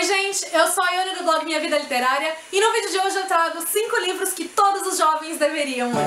Oi gente, eu sou a Ione do blog Minha Vida Literária e no vídeo de hoje eu trago 5 livros que todos os jovens deveriam ler.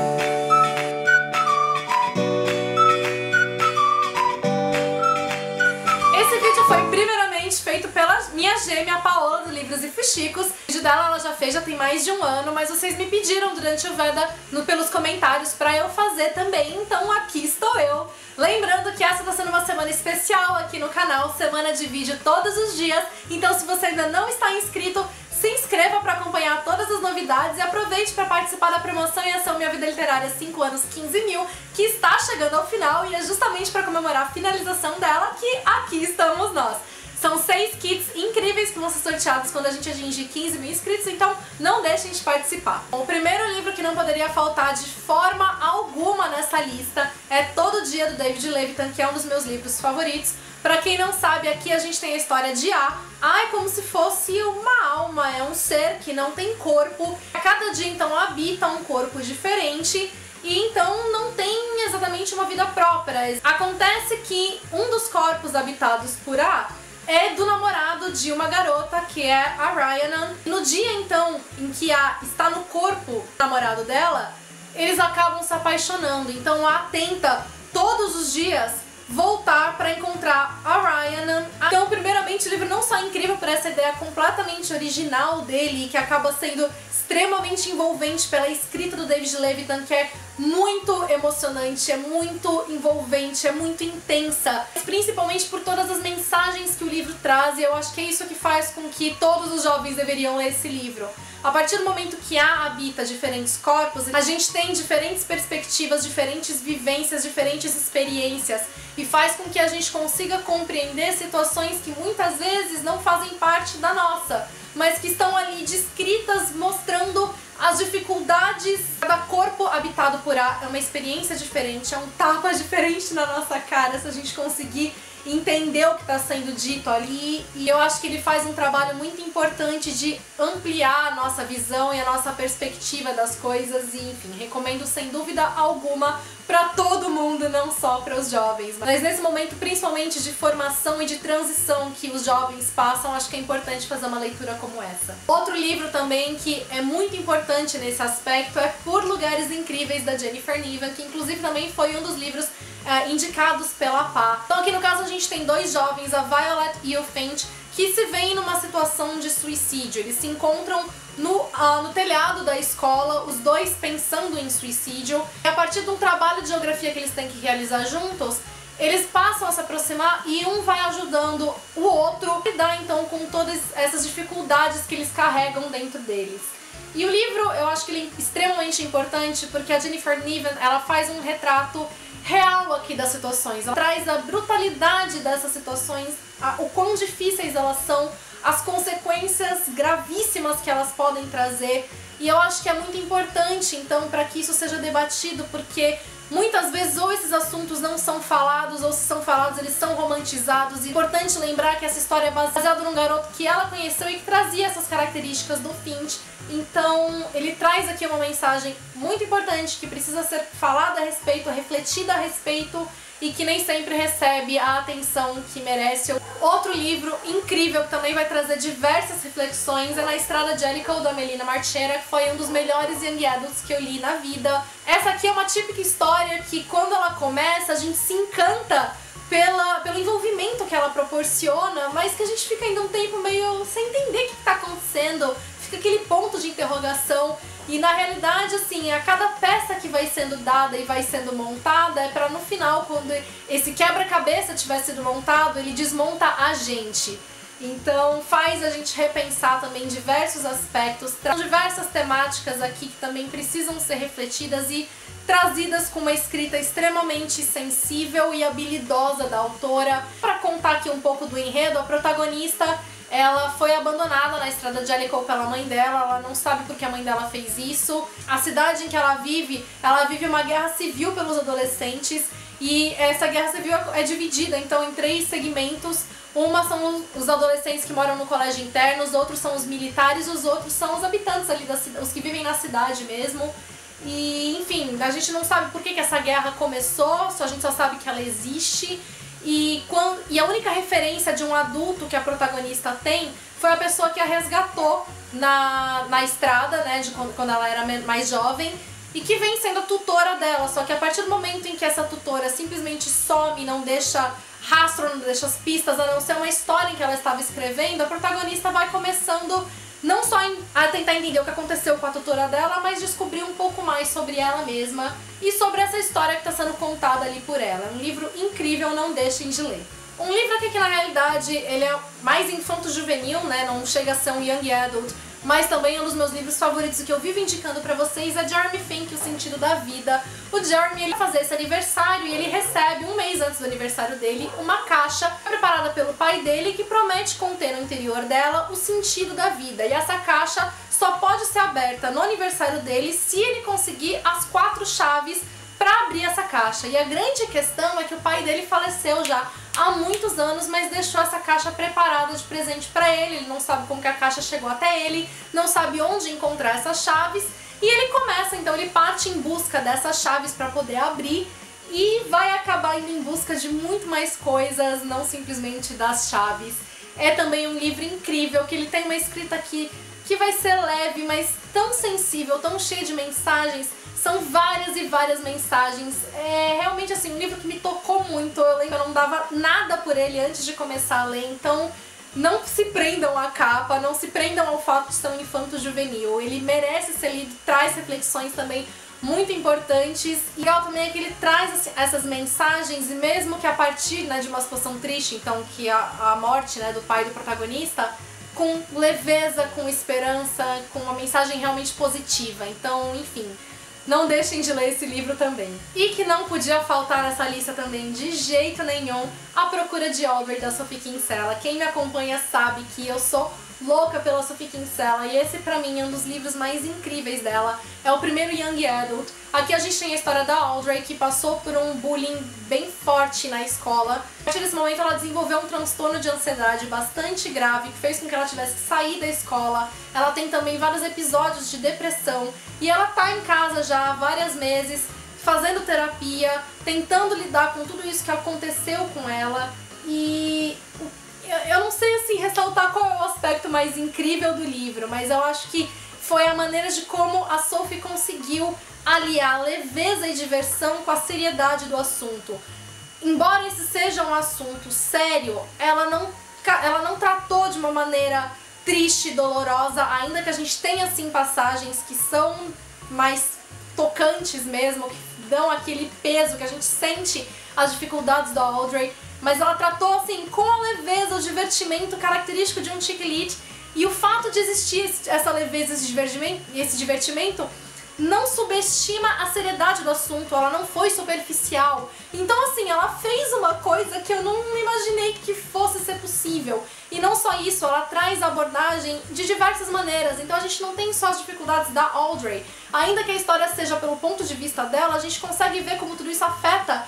Esse vídeo foi primeiramente feito pela minha gêmea Paola do Livros e Fuxicos. O vídeo dela ela já tem mais de um ano, mas vocês me pediram durante o VEDA pelos comentários pra eu fazer também, então aqui estou eu. Lembrando que essa tá sendo uma semana especial aqui no canal, semana de vídeo todos os dias, então se você ainda não está inscrito, se inscreva para acompanhar todas as novidades e aproveite para participar da promoção e ação Minha Vida Literária 5 anos 15 mil, que está chegando ao final e é justamente para comemorar a finalização dela que aqui estamos nós. São 6 kits incríveis que vão ser sorteados quando a gente atingir 15 mil inscritos, então não deixem de participar. O primeiro livro que não poderia faltar de forma alguma nessa lista é Todo Dia, do David Levitan, que é um dos meus livros favoritos. Pra quem não sabe, aqui a gente tem a história de A é como se fosse uma alma, é um ser que não tem corpo. A cada dia, então, habita um corpo diferente e, então, não tem exatamente uma vida própria. Acontece que um dos corpos habitados por A é do namorado de uma garota, que é a Rhiannon. No dia, então, em que A está no corpo do namorado dela, eles acabam se apaixonando. Então, A tenta, todos os dias, voltar para encontrar a Rhiannon. Então, primeiramente, o livro não só é incrível por essa ideia completamente original dele, que acaba sendo extremamente envolvente pela escrita do David Levitan, que é muito emocionante, é muito envolvente, é muito intensa, principalmente por todas as mensagens que o livro traz, e eu acho que é isso que faz com que todos os jovens deveriam ler esse livro. A partir do momento que A habita diferentes corpos, a gente tem diferentes perspectivas, diferentes vivências, diferentes experiências, e faz com que a gente consiga compreender situações que muitas vezes não fazem parte da nossa, mas que estão ali descritas mostrando as dificuldades. Cada corpo habitado por A é uma experiência diferente, é um tapa diferente na nossa cara se a gente conseguir entender o que está sendo dito ali, e eu acho que ele faz um trabalho muito importante de ampliar a nossa visão e a nossa perspectiva das coisas, e enfim, recomendo sem dúvida alguma para todo mundo, não só para os jovens. Mas nesse momento, principalmente de formação e de transição que os jovens passam, acho que é importante fazer uma leitura como essa. Outro livro também que é muito importante nesse aspecto é Por Lugares Incríveis, da Jennifer Niven, que inclusive também foi um dos livros indicados pela PA. Então aqui no caso a gente tem dois jovens, a Violet e o Finch, que se veem numa situação de suicídio. Eles se encontram no telhado da escola, os dois pensando em suicídio. E a partir de um trabalho de geografia que eles têm que realizar juntos, eles passam a se aproximar e um vai ajudando o outro a lidar então com todas essas dificuldades que eles carregam dentro deles. E o livro, eu acho que ele é extremamente importante porque a Jennifer Niven, ela faz um retrato real aqui das situações. Ela traz a brutalidade dessas situações, o quão difíceis elas são, as consequências gravíssimas que elas podem trazer. E eu acho que é muito importante, então, para que isso seja debatido, porque muitas vezes ou esses assuntos não são falados, ou se são falados eles são romantizados. E é importante lembrar que essa história é baseada num garoto que ela conheceu e que trazia essas características do Finch. Então ele traz aqui uma mensagem muito importante que precisa ser falada a respeito, refletida a respeito, e que nem sempre recebe a atenção que merece. Outro livro incrível que também vai trazer diversas reflexões é Na Estrada de Jellicoe, da Melina Marchera, que foi um dos melhores young adults que eu li na vida. Essa aqui é uma típica história que quando ela começa a gente se encanta pelo envolvimento que ela proporciona, mas que a gente fica ainda um tempo meio sem entender o que está acontecendo, fica aquele ponto de interrogação. E na realidade, assim, a cada peça que vai sendo dada e vai sendo montada é pra no final, quando esse quebra-cabeça tiver sido montado, ele desmonta a gente. Então faz a gente repensar também diversos aspectos, traz diversas temáticas aqui que também precisam ser refletidas e trazidas com uma escrita extremamente sensível e habilidosa da autora. Para contar aqui um pouco do enredo, a protagonista, ela foi abandonada na Estrada de Jellicoe pela mãe dela, ela não sabe porque a mãe dela fez isso. A cidade em que ela vive uma guerra civil pelos adolescentes, e essa guerra civil é dividida então em 3 segmentos. Uma são os adolescentes que moram no colégio interno, os outros são os militares, os outros são os habitantes ali da cidade, os que vivem na cidade mesmo. E enfim, a gente não sabe por que essa guerra começou, a gente só sabe que ela existe. e a única referência de um adulto que a protagonista tem foi a pessoa que a resgatou na estrada, né, quando ela era mais jovem, e que vem sendo a tutora dela. Só que a partir do momento em que essa tutora simplesmente some, não deixa rastro, não deixa as pistas, a não ser uma história em que ela estava escrevendo, a protagonista vai começando não só a tentar entender o que aconteceu com a tutora dela, mas descobrir um pouco mais sobre ela mesma e sobre essa história que está sendo contada ali por ela. É um livro incrível, não deixem de ler. Um livro aqui que na realidade ele é mais infanto-juvenil, né, não chega a ser um young adult, mas também é um dos meus livros favoritos que eu vivo indicando pra vocês, é Jeremy Fink, O Sentido da Vida. O Jeremy, ele vai fazer esse aniversário e ele recebe, um mês antes do aniversário dele, uma caixa preparada pelo pai dele que promete conter no interior dela o sentido da vida. E essa caixa só pode ser aberta no aniversário dele se ele conseguir as 4 chaves pra abrir essa caixa. E a grande questão é que o pai dele faleceu já há muitos anos, mas deixou essa caixa preparada de presente pra ele. Ele não sabe como que a caixa chegou até ele, não sabe onde encontrar essas chaves, e ele começa, então ele parte em busca dessas chaves pra poder abrir e vai acabar indo em busca de muito mais coisas, não simplesmente das chaves. É também um livro incrível, que ele tem uma escrita aqui que vai ser leve, mas tão sensível, tão cheia de mensagens. São várias e várias mensagens. É realmente assim, um livro que me tocou muito. Eu lembro que eu não dava nada por ele antes de começar a ler, então não se prendam à capa, não se prendam ao fato de ser um infanto-juvenil. Ele merece ser lido, traz reflexões também muito importantes. E legal também é que ele traz assim, essas mensagens, e mesmo que a partir, né, de uma situação triste, então que a morte, né, do pai do protagonista, com leveza, com esperança, com uma mensagem realmente positiva. Então, enfim, não deixem de ler esse livro também. E que não podia faltar nessa lista também de jeito nenhum, A Procura de Audrey, da Sophie Kinsella. Quem me acompanha sabe que eu sou louca pela Sophie Kinsella, e esse pra mim é um dos livros mais incríveis dela. É o primeiro young adult. Aqui a gente tem a história da Audrey, que passou por um bullying bem forte na escola. A partir desse momento ela desenvolveu um transtorno de ansiedade bastante grave, que fez com que ela tivesse que sair da escola. Ela tem também vários episódios de depressão, e ela tá em casa já há vários meses, fazendo terapia, tentando lidar com tudo isso que aconteceu com ela. E eu não sei assim ressaltar qual é o aspecto mais incrível do livro, mas eu acho que foi a maneira de como a Sophie conseguiu aliar leveza e diversão com a seriedade do assunto. Embora esse seja um assunto sério, ela não tratou de uma maneira triste e dolorosa, ainda que a gente tenha assim passagens que são mais tocantes mesmo, que dão aquele peso, que a gente sente as dificuldades da Audrey, mas ela tratou assim com a leveza, o divertimento característico de um chick lit, e o fato de existir essa leveza e esse divertimento não subestima a seriedade do assunto, ela não foi superficial. Então assim, ela fez uma coisa que eu não imaginei que fosse ser possível. E não só isso, ela traz a abordagem de diversas maneiras. Então a gente não tem só as dificuldades da Audrey. Ainda que a história seja pelo ponto de vista dela, a gente consegue ver como tudo isso afeta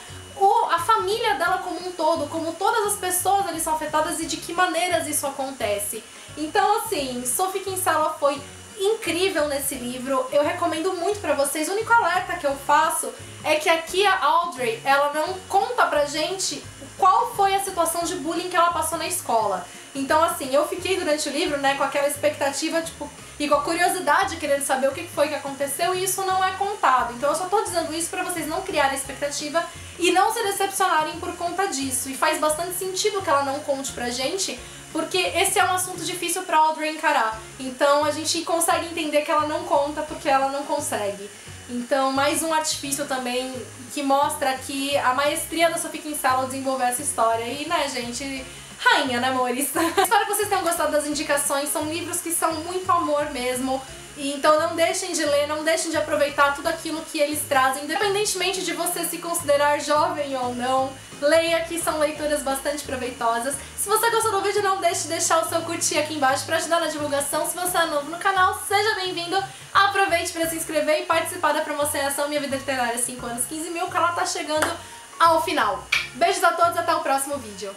a família dela como um todo, como todas as pessoas ali são afetadas e de que maneiras isso acontece. Então assim, Sophie Kinsella foi incrível nesse livro, eu recomendo muito pra vocês. O único alerta que eu faço é que aqui a Audrey, ela não conta pra gente qual foi a situação de bullying que ela passou na escola. Então assim, eu fiquei durante o livro, né, com aquela expectativa, tipo, e com a curiosidade querendo saber o que foi que aconteceu, e isso não é contado. Então eu só tô dizendo isso pra vocês não criarem expectativa e não se decepcionarem por conta disso. E faz bastante sentido que ela não conte pra gente, porque esse é um assunto difícil pra Audrey encarar. Então a gente consegue entender que ela não conta porque ela não consegue. Então mais um artifício também que mostra aqui a maestria da Sophie Kinsella ao desenvolver essa história. E né, gente, rainha, né, amores? Espero que vocês tenham gostado das indicações, são livros que são muito amor mesmo. E então não deixem de ler, não deixem de aproveitar tudo aquilo que eles trazem, independentemente de você se considerar jovem ou não. Leia, que são leituras bastante proveitosas. Se você gostou do vídeo, não deixe de deixar o seu curtir aqui embaixo para ajudar na divulgação. Se você é novo no canal, seja bem-vindo. Aproveite para se inscrever e participar da promoção em ação Minha Vida Literária 5 anos, 15 mil, que ela tá chegando ao final. Beijos a todos, até o próximo vídeo.